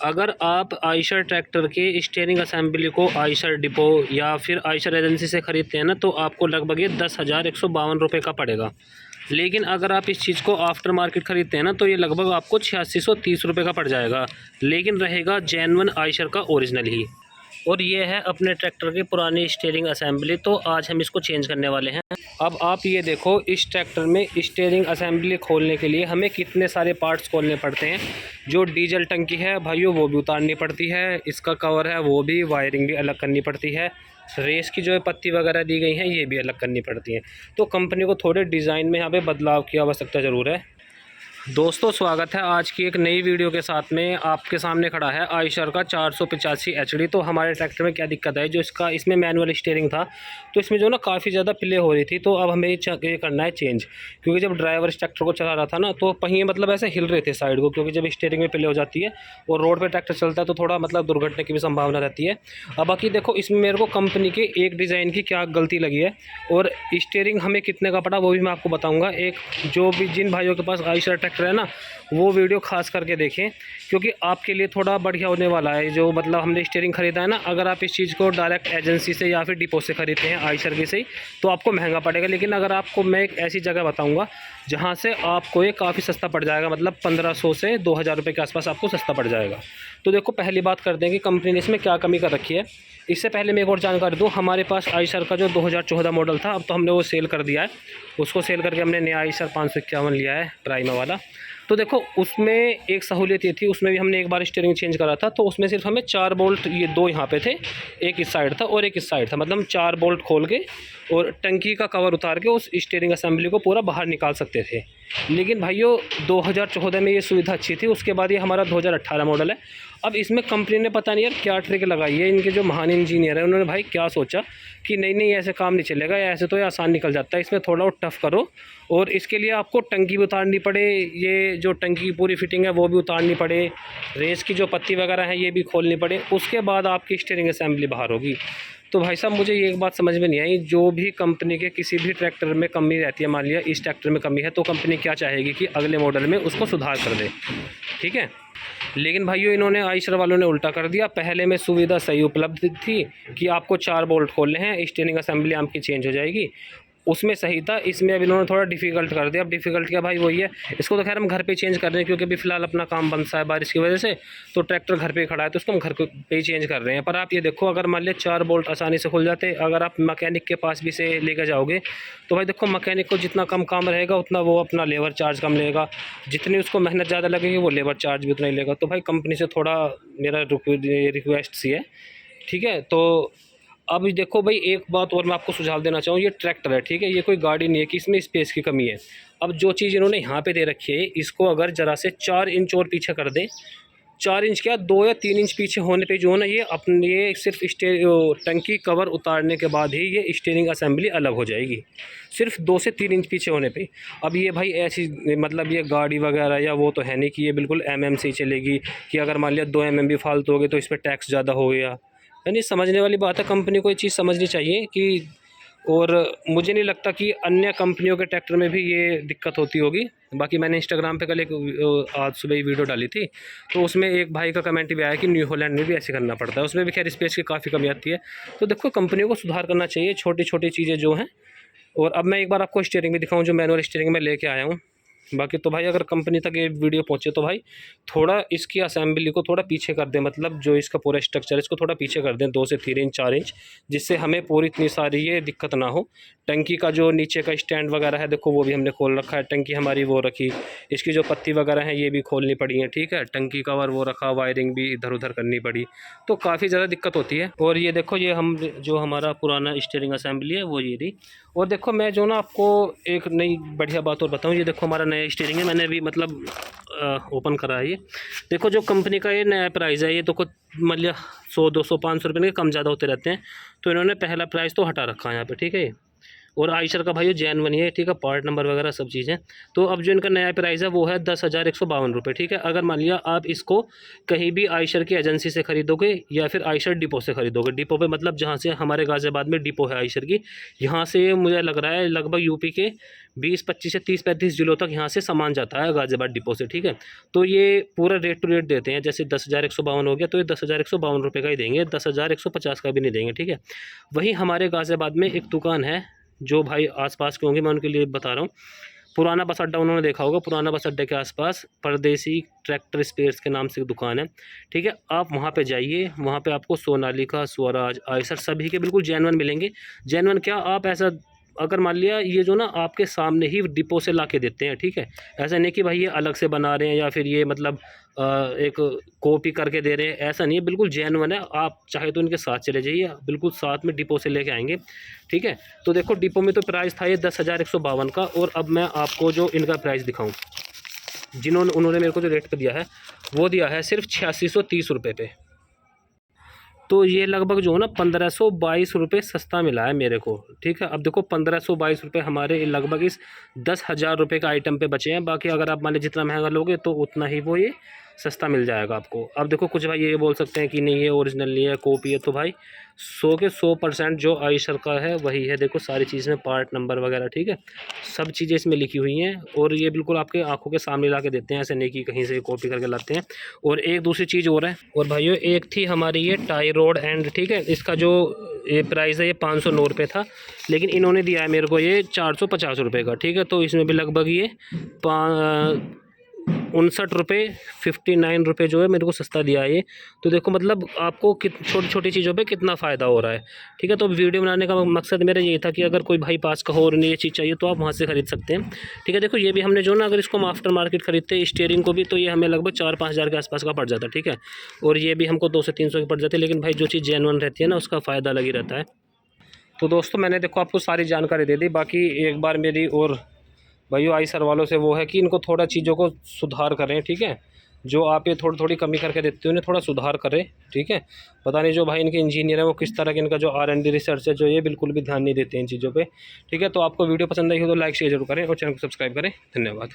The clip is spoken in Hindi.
अगर आप आयशर ट्रैक्टर के स्टीयरिंग असेंबली को आयशर डिपो या फिर आयशर एजेंसी से ख़रीदते हैं ना, तो आपको लगभग ये 10,152 रुपये का पड़ेगा। लेकिन अगर आप इस चीज़ को आफ्टर मार्केट ख़रीदते हैं ना, तो ये लगभग आपको 8630 रुपये का पड़ जाएगा, लेकिन रहेगा जेन्युइन आयशर का ओरिजिनल ही। और ये है अपने ट्रैक्टर की पुरानी स्टीयरिंग असेंबली, तो आज हम इसको चेंज करने वाले हैं। अब आप ये देखो, इस ट्रैक्टर में स्टीयरिंग असेंबली खोलने के लिए हमें कितने सारे पार्ट्स खोलने पड़ते हैं। जो डीजल टंकी है भाइयों, वो भी उतारनी पड़ती है, इसका कवर है वो भी, वायरिंग भी अलग करनी पड़ती है, रेस की जो पत्ती वगैरह दी गई हैं ये भी अलग करनी पड़ती हैं। तो कंपनी को थोड़े डिज़ाइन में यहाँ पे बदलाव की आवश्यकता ज़रूर है। दोस्तों स्वागत है आज की एक नई वीडियो के साथ में। आपके सामने खड़ा है आयशर का 485 HD। तो हमारे ट्रैक्टर में क्या दिक्कत है, जो इसमें मैनुअल स्टीयरिंग था, तो इसमें जो ना काफ़ी ज़्यादा प्ले हो रही थी। तो अब हमें ये करना है चेंज, क्योंकि जब ड्राइवर इस ट्रैक्टर को चला रहा था ना, तो पहिए मतलब ऐसे हिल रहे थे साइड को, क्योंकि जब स्टीयरिंग में प्ले हो जाती है और रोड पर ट्रैक्टर चलता है तो थोड़ा मतलब दुर्घटना की भी संभावना रहती है। अब बाकी देखो, इसमें मेरे को कंपनी के एक डिज़ाइन की क्या गलती लगी है और स्टीयरिंग हमें कितने का पड़ा वो भी मैं आपको बताऊँगा। एक जो भी जिन भाइयों के पास आयशर ट्रैक्टर है ना, वो वीडियो खास करके देखें, क्योंकि आपके लिए थोड़ा बढ़िया होने वाला है। जो मतलब हमने स्टीयरिंग ख़रीदा है ना, अगर आप इस चीज़ को डायरेक्ट एजेंसी से या फिर डिपो से ख़रीदते हैं आयशर की से, तो आपको महंगा पड़ेगा। लेकिन अगर आपको मैं एक ऐसी जगह बताऊंगा जहां से आपको ये काफ़ी सस्ता पड़ जाएगा, मतलब 1500 से 2000 रुपये के आसपास आपको सस्ता पड़ जाएगा। तो देखो, पहली बात करते हैं कि कंपनी ने इसमें क्या कमी कर रखी है। इससे पहले मैं एक और जानकारी दूँ, हमारे पास आयशर का जो 2014 मॉडल था, अब तो हमने वो सेल कर दिया है। उसको सेल करके हमने नया आयशर 551 लिया है, प्राइमा वाला। तो देखो, उसमें एक सहूलियत ये थी, उसमें भी हमने एक बार स्टीयरिंग चेंज करा था, तो उसमें सिर्फ हमें 4 बोल्ट, ये 2 यहाँ पे थे, एक इस साइड था और एक इस साइड था, मतलब 4 बोल्ट खोल के और टंकी का कवर उतार के उस स्टीयरिंग असेंबली को पूरा बाहर निकाल सकते थे। लेकिन भाइयों 2014 में ये सुविधा अच्छी थी, उसके बाद ये हमारा 2018 मॉडल है। अब इसमें कंपनी ने पता नहीं यार क्या ट्रिक लगाई है, इनके जो महान इंजीनियर है उन्होंने भाई क्या सोचा कि नहीं नहीं ऐसे काम नहीं चलेगा, ऐसे तो ये आसान निकल जाता है, इसमें थोड़ा और टफ़ करो। और इसके लिए आपको टंकी भी उतारनी पड़े, ये जो टंकी की पूरी फिटिंग है वो भी उतारनी पड़े, रेस की जो पत्ती वगैरह है ये भी खोलनी पड़े, उसके बाद आपकी स्टीयरिंग असेंबली बाहर होगी। तो भाई साहब, मुझे ये एक बात समझ में नहीं आई, जो भी कंपनी के किसी भी ट्रैक्टर में कमी रहती है, मान लिया इस ट्रैक्टर में कमी है, तो कंपनी क्या चाहेगी कि अगले मॉडल में उसको सुधार कर दे, ठीक है। लेकिन भाइयों इन्होंने आयशर वालों ने उल्टा कर दिया। पहले में सुविधा सही उपलब्ध थी कि आपको 4 बोल्ट खोलने हैं, स्टीयरिंग असेंबली आपकी चेंज हो जाएगी, उसमें सही था। इसमें अब इन्होंने थोड़ा डिफ़िकल्ट कर दिया। अब डिफ़िकल्ट क्या भाई, वही है। इसको तो खैर हम घर पे चेंज कर रहे हैं, क्योंकि अभी फ़िलहाल अपना काम बंद सा है बारिश की वजह से, तो ट्रैक्टर घर पे खड़ा है, तो उसको हम घर पे ही चेंज कर रहे हैं। पर आप ये देखो, अगर मान लिया 4 बोल्ट आसानी से खुल जाते, अगर आप मैकेनिक के पास भी से लेकर जाओगे, तो भाई देखो, मैकेनिक को जितना कम काम रहेगा उतना वो अपना लेबर चार्ज कम लेगा, जितनी उसको मेहनत ज़्यादा लगेगी वो लेबर चार्ज भी उतना ही लेगा। तो भाई कंपनी से थोड़ा मेरा रिक्वेस्ट सी है, ठीक है। तो अब देखो भाई, एक बात और मैं आपको सुझाव देना चाहूँ, ये ट्रैक्टर है, ठीक है, ये कोई गाड़ी नहीं है कि इसमें स्पेस की कमी है। अब जो चीज़ इन्होंने यहाँ पे दे रखी है, इसको अगर ज़रा से 4 इंच और पीछे कर दें, 4 इंच क्या 2 या 3 इंच पीछे होने पे जो है ना, ये अपने ये सिर्फ टंकी कवर उतारने के बाद ही ये स्टीयरिंग असेंबली अलग हो जाएगी, सिर्फ 2 से 3 इंच पीछे होने पे। अब ये भाई ऐसी मतलब ये गाड़ी वगैरह या वो तो है नहीं कि ये बिल्कुल MM से ही चलेगी, कि अगर मान लिया 2 MM भी फालतू हो गए तो इस पर टैक्स ज़्यादा हो गया। यानी समझने वाली बात है, कंपनी को ये चीज़ समझनी चाहिए कि, और मुझे नहीं लगता कि अन्य कंपनियों के ट्रैक्टर में भी ये दिक्कत होती होगी। बाकी मैंने इंस्टाग्राम पे कल एक आज सुबह ही वीडियो डाली थी, तो उसमें एक भाई का कमेंट भी आया कि न्यू हॉलैंड में भी ऐसे करना पड़ता है, उसमें भी खैर स्पेस की काफ़ी कमी आती है। तो देखो, कंपनियों को सुधार करना चाहिए, छोटी छोटी चीज़ें जो हैं। और अब मैं एक बार आपको स्टीयरिंग भी दिखाऊँ, जो मैनुअल स्टीयरिंग में लेके आया हूँ। बाकी तो भाई, अगर कंपनी तक ये वीडियो पहुंचे तो भाई थोड़ा इसकी असेंबली को थोड़ा पीछे कर दें, मतलब जो इसका पूरा स्ट्रक्चर है इसको थोड़ा पीछे कर दें, 2 से 3 इंच 4 इंच, जिससे हमें पूरी इतनी सारी ये दिक्कत ना हो। टंकी का जो नीचे का स्टैंड वगैरह है, देखो वो भी हमने खोल रखा है, टंकी हमारी वो रखी, इसकी जो पत्ती वगैरह हैं ये भी खोलनी पड़ी है, ठीक है, टंकी कवर वो रखा, वायरिंग भी इधर उधर करनी पड़ी, तो काफ़ी ज़्यादा दिक्कत होती है। और ये देखो, ये हम जो हमारा पुराना स्टीयरिंग असेंबली है वो ये रही। और देखो, मैं जो ना आपको एक नई बढ़िया बात और बताऊँ, ये देखो हमारा नया स्टीयरिंग है, मैंने अभी मतलब ओपन करा है। ये देखो, जो कंपनी का ये नया प्राइस है, ये तो कुछ मतलब 100 200 500 रुपये के कम ज़्यादा होते रहते हैं, तो इन्होंने पहला प्राइस तो हटा रखा है यहाँ पे, ठीक है। और आयशर का भाई जेन्युइन है, ठीक है, पार्ट नंबर वगैरह सब चीज़ें। तो अब जो इनका नया प्राइस है वो है 10,152 रुपये, ठीक है। अगर मान लिया आप इसको कहीं भी आयशर की एजेंसी से ख़रीदोगे या फिर आयशर डिपो से ख़रीदोगे, डिपो पे मतलब जहाँ से हमारे गाज़ियाबाद में डिपो है आयशर की, यहाँ से मुझे लग रहा है लगभग यूपी के 20-25 से 30-35 ज़िलों तक यहाँ से सामान जाता है गाज़ियाबाद डिपो से, ठीक है। तो ये पूरा रेट टू रेट देते हैं, जैसे 10,152 हो गया तो ये 10,152 रुपये का ही देंगे, 10,150 का भी नहीं देंगे, ठीक है। वहीं हमारे गाज़ियाबाद में एक दुकान है जो भाई आसपास के होंगे, मैं उनके लिए बता रहा हूँ। पुराना बस अड्डा उन्होंने देखा होगा, पुराना बस अड्डे के आसपास परदेसी ट्रैक्टर स्पेयर्स के नाम से एक दुकान है, ठीक है। आप वहाँ पे जाइए, वहाँ पे आपको सोनालिका, स्वराज, आयशर सभी के बिल्कुल जेन्युइन मिलेंगे। जेन्युइन क्या, आप ऐसा अगर मान लिया ये जो ना आपके सामने ही डिपो से ला के देते हैं, ठीक है। ऐसा नहीं कि भाई ये अलग से बना रहे हैं या फिर ये मतलब एक कॉपी करके दे रहे हैं, ऐसा नहीं है, बिल्कुल जेन्युइन है। आप चाहे तो इनके साथ चले जाइए, बिल्कुल साथ में डिपो से लेके आएंगे, ठीक है। तो देखो डिपो में तो प्राइस था ये 10,152 का, और अब मैं आपको जो इनका प्राइस दिखाऊं, उन्होंने मेरे को जो रेट पे दिया है वो दिया है सिर्फ 8630 रुपये पे। तो ये लगभग जो है ना 1522 रुपये सस्ता मिला है मेरे को, ठीक है। अब देखो 1522 रुपये हमारे लगभग इस 10,000 रुपये का आइटम पे बचे हैं। बाकी अगर आप मान लीजिए जितना महंगा लोगे तो उतना ही वो ये सस्ता मिल जाएगा आपको। अब देखो कुछ भाई ये बोल सकते हैं कि नहीं ये ओरिजिनल नहीं है, कॉपी है, तो भाई 100 के 100% जो आयशर का है वही है। देखो सारी चीज़ें, पार्ट नंबर वगैरह, ठीक है, सब चीज़ें इसमें लिखी हुई हैं, और ये बिल्कुल आपके आंखों के सामने ला के देते हैं, ऐसे नहीं कि कहीं से कॉपी करके लाते हैं। और एक दूसरी चीज़ और है, और भाइयों एक थी हमारी ये टाई रोड एंड, ठीक है, इसका जो ये प्राइस है ये 509 रुपये था, लेकिन इन्होंने दिया है मेरे को ये 450 रुपये का, ठीक है। तो इसमें भी लगभग ये 59 रुपये 59 रुपये जो है मेरे को सस्ता दिया है ये। तो देखो मतलब आपको छोटी छोटी चीज़ों पे कितना फ़ायदा हो रहा है, ठीक है। तो वीडियो बनाने का मकसद मेरा यही था कि अगर कोई भाई पास का हो और ये चीज़ चाहिए तो आप वहाँ से ख़रीद सकते हैं, ठीक है। देखो ये भी हमने जो ना, अगर इसको हम आफ्टर मार्केट ख़रीदते हैं स्टीयरिंग को भी, तो ये हमें लगभग 4-5 हज़ार के आसपास का पड़ जाता है, ठीक है। और ये भी हमको 200 से 300 की पड़ जाती है, लेकिन भाई जो चीज़ जेन्युइन रहती है ना उसका फ़ायदा लगी रहता है। तो दोस्तों मैंने देखो आपको सारी जानकारी दे दी। बाकी एक बार मेरी और भाइयों आयशर वालों से वो है कि इनको थोड़ा चीज़ों को सुधार करें, ठीक है। जो आप ये थोड़ी थोड़ी कमी करके देते हो उन्हें थोड़ा सुधार करें, ठीक है। पता नहीं जो भाई इनके इंजीनियर है वो किस तरह के, इनका जो R&D रिसर्च है जो ये बिल्कुल भी ध्यान नहीं देते इन चीज़ों पे, ठीक है। तो आपको वीडियो पसंद आई हो तो लाइक शेयर जरूर करें और चैनल को सब्सक्राइब करें। धन्यवाद।